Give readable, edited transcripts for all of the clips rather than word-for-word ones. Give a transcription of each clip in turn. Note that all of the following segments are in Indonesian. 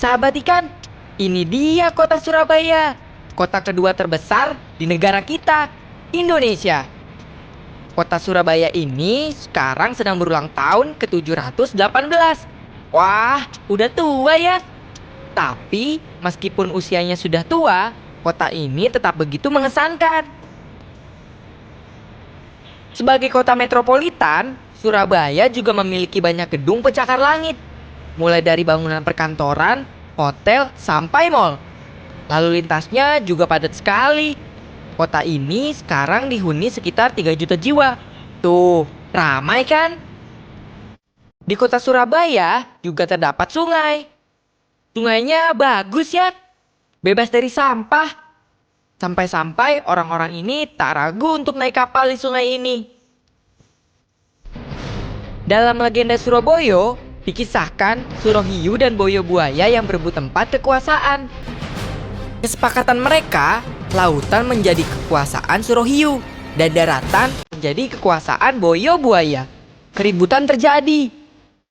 Sahabat ikan, ini dia kota Surabaya, kota kedua terbesar di negara kita, Indonesia. Kota Surabaya ini sekarang sedang berulang tahun ke-718. Wah, udah tua ya. Tapi meskipun usianya sudah tua, kota ini tetap begitu mengesankan. Sebagai kota metropolitan, Surabaya juga memiliki banyak gedung pencakar langit. Mulai dari bangunan perkantoran, hotel, sampai mall. Lalu lintasnya juga padat sekali. Kota ini sekarang dihuni sekitar 3 juta jiwa. Tuh, ramai kan? Di kota Surabaya juga terdapat sungai. Sungainya bagus ya, bebas dari sampah. Sampai-sampai orang-orang ini tak ragu untuk naik kapal di sungai ini. Dalam legenda Surabaya, dikisahkan Surohiyu dan Boyo Buaya yang berebut tempat kekuasaan. Kesepakatan mereka, lautan menjadi kekuasaan Surohiyu dan daratan menjadi kekuasaan Boyo Buaya. Keributan terjadi.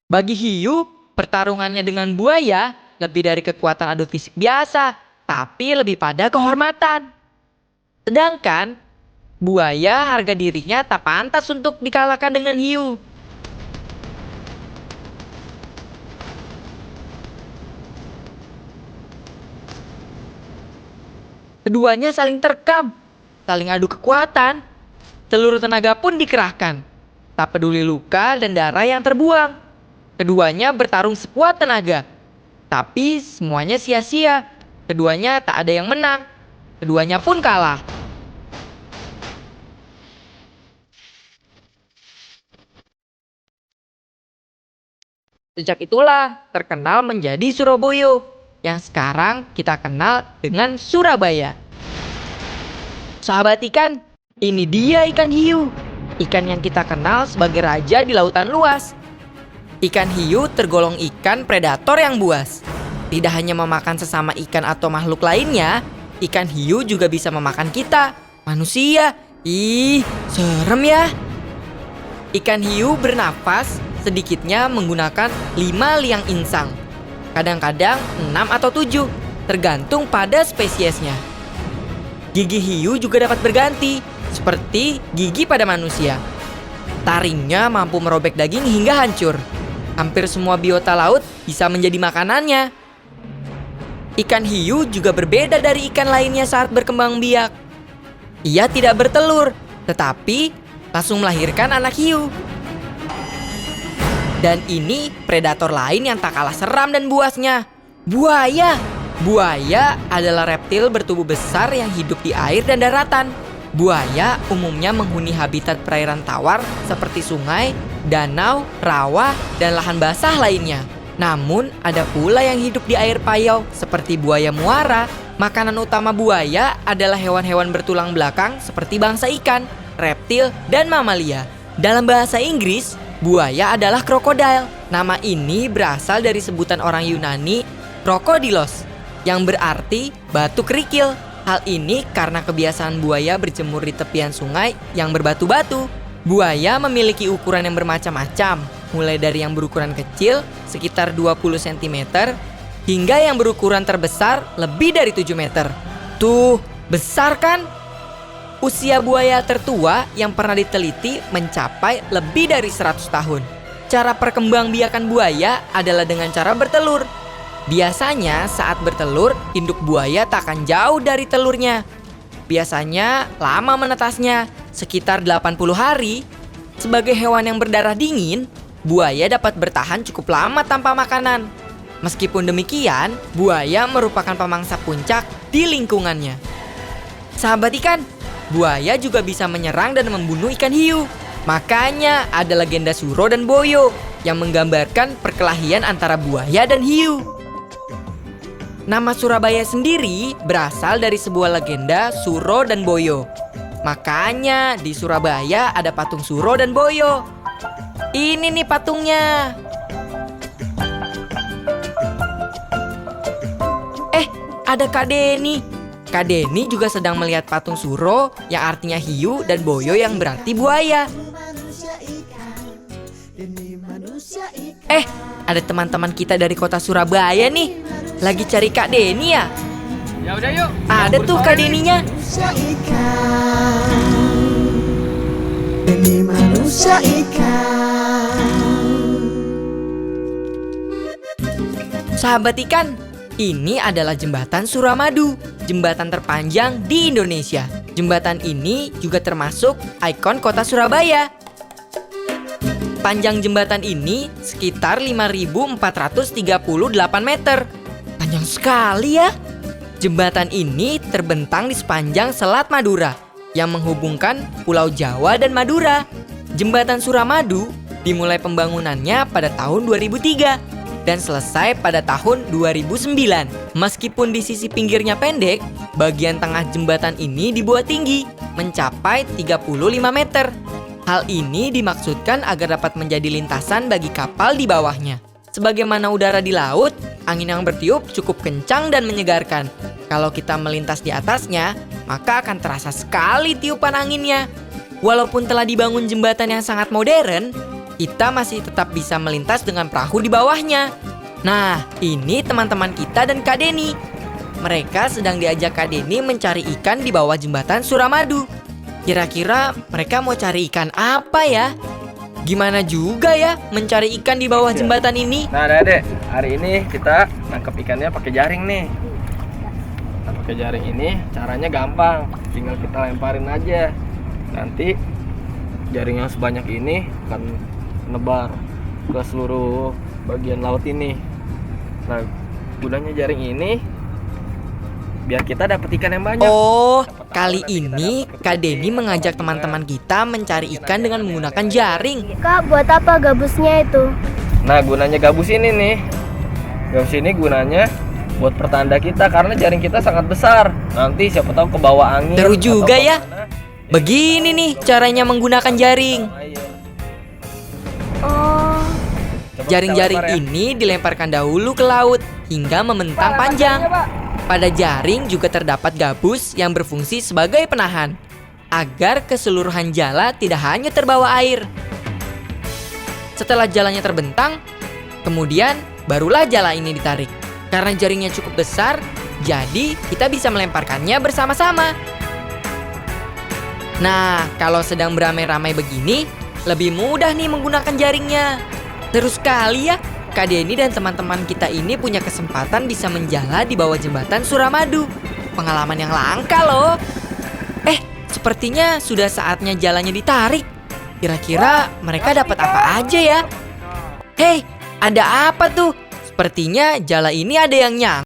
Bagi hiu, pertarungannya dengan buaya lebih dari kekuatan adu fisik biasa, tapi lebih pada kehormatan. Sedangkan buaya harga dirinya tak pantas untuk dikalahkan dengan hiu. Keduanya saling terkam, saling adu kekuatan. Seluruh tenaga pun dikerahkan. Tak peduli luka dan darah yang terbuang. Keduanya bertarung sekuat tenaga. Tapi semuanya sia-sia. Keduanya tak ada yang menang. Keduanya pun kalah. Sejak itulah terkenal menjadi Surabaya, yang sekarang kita kenal dengan Surabaya. Sahabat ikan, ini dia ikan hiu. Ikan yang kita kenal sebagai raja di lautan luas. Ikan hiu tergolong ikan predator yang buas. Tidak hanya memakan sesama ikan atau makhluk lainnya, ikan hiu juga bisa memakan kita, manusia. Ih, serem ya. Ikan hiu bernafas sedikitnya menggunakan 5 liang insang. Kadang-kadang 6 atau 7, tergantung pada spesiesnya. Gigi hiu juga dapat berganti, seperti gigi pada manusia. Taringnya mampu merobek daging hingga hancur. Hampir semua biota laut bisa menjadi makanannya. Ikan hiu juga berbeda dari ikan lainnya saat berkembang biak. Ia tidak bertelur, tetapi langsung melahirkan anak hiu. Dan ini predator lain yang tak kalah seram dan buasnya, buaya. Buaya adalah reptil bertubuh besar yang hidup di air dan daratan. Buaya umumnya menghuni habitat perairan tawar seperti sungai, danau, rawa, dan lahan basah lainnya. Namun ada pula yang hidup di air payau seperti buaya muara. Makanan utama buaya adalah hewan-hewan bertulang belakang seperti bangsa ikan, reptil, dan mamalia. Dalam bahasa Inggris, buaya adalah krokodil. Nama ini berasal dari sebutan orang Yunani krokodilos, yang berarti batu kerikil. Hal ini karena kebiasaan buaya berjemur di tepian sungai yang berbatu-batu. Buaya memiliki ukuran yang bermacam-macam, mulai dari yang berukuran kecil sekitar 20 cm hingga yang berukuran terbesar lebih dari 7 meter. Tuh, besar kan? Usia buaya tertua yang pernah diteliti mencapai lebih dari 100 tahun. Cara perkembangbiakan buaya adalah dengan cara bertelur. Biasanya saat bertelur, induk buaya tak akan jauh dari telurnya. Biasanya lama menetasnya, sekitar 80 hari. Sebagai hewan yang berdarah dingin, buaya dapat bertahan cukup lama tanpa makanan. Meskipun demikian, buaya merupakan pemangsa puncak di lingkungannya. Sahabat ikan, buaya juga bisa menyerang dan membunuh ikan hiu. Makanya ada legenda Suro dan Boyo yang menggambarkan perkelahian antara buaya dan hiu. Nama Surabaya sendiri berasal dari sebuah legenda Suro dan Boyo. Makanya di Surabaya ada patung Suro dan Boyo. Ini nih patungnya. Ada Kak Deni. Kak Deni juga sedang melihat patung Suro yang artinya hiu dan Boyo yang berarti buaya. Ada teman-teman kita dari kota Surabaya nih. lagi cari Kak Deni ya? Ya udah yuk. Ada tuh Kak Deninya. Manusia ikan, ini manusia ikan. Sahabat ikan, ini adalah jembatan Suramadu, jembatan terpanjang di Indonesia. Jembatan ini juga termasuk ikon kota Surabaya. Panjang jembatan ini sekitar 5.438 meter. Panjang sekali ya. Jembatan ini terbentang di sepanjang Selat Madura yang menghubungkan Pulau Jawa dan Madura. Jembatan Suramadu dimulai pembangunannya pada tahun 2003 dan selesai pada tahun 2009. Meskipun di sisi pinggirnya pendek, bagian tengah jembatan ini dibuat tinggi, mencapai 35 meter. Hal ini dimaksudkan agar dapat menjadi lintasan bagi kapal di bawahnya. Sebagaimana udara di laut, angin yang bertiup cukup kencang dan menyegarkan. Kalau kita melintas di atasnya, maka akan terasa sekali tiupan anginnya. Walaupun telah dibangun jembatan yang sangat modern, kita masih tetap bisa melintas dengan perahu di bawahnya. Nah, ini teman-teman kita dan Kak Deni. Mereka sedang diajak Kak Deni mencari ikan di bawah jembatan Suramadu. Kira-kira mereka mau cari ikan apa ya? Gimana juga ya mencari ikan di bawah jembatan ini? Nah, Dek, hari ini kita nangkep ikannya pakai jaring nih. Nah, pakai jaring ini caranya gampang, tinggal kita lemparin aja. Nanti jaring yang sebanyak ini akan menebar ke seluruh bagian laut ini. Nah, gunanya jaring ini biar kita dapat ikan yang banyak. Oh, kali ini Kak Deni mengajak teman-teman kita mencari ikan dengan menggunakan jaring. Kak, buat apa gabusnya itu? Nah, gunanya gabus ini nih. Gabus ini gunanya buat pertanda kita karena jaring kita sangat besar. Nanti siapa tahu ke bawah angin. Seru juga atau ya. kemana, Begini nih caranya menggunakan jaring. Oh, Jaring-jaring ini dilemparkan dahulu ke laut hingga membentang panjang. Pada jaring juga terdapat gabus yang berfungsi sebagai penahan agar keseluruhan jala tidak hanyut terbawa air. Setelah jalannya terbentang, kemudian barulah jala ini ditarik. Karena jaringnya cukup besar, jadi kita bisa melemparkannya bersama-sama. Nah, kalau sedang beramai-ramai begini, lebih mudah nih menggunakan jaringnya. Seru sekali ya, Kak Deni dan teman-teman kita ini punya kesempatan bisa menjala di bawah jembatan Suramadu. Pengalaman yang langka loh. Sepertinya sudah saatnya jalannya ditarik. Kira-kira mereka dapat apa aja ya? Hei, ada apa tuh? Sepertinya jala ini ada yang nyang.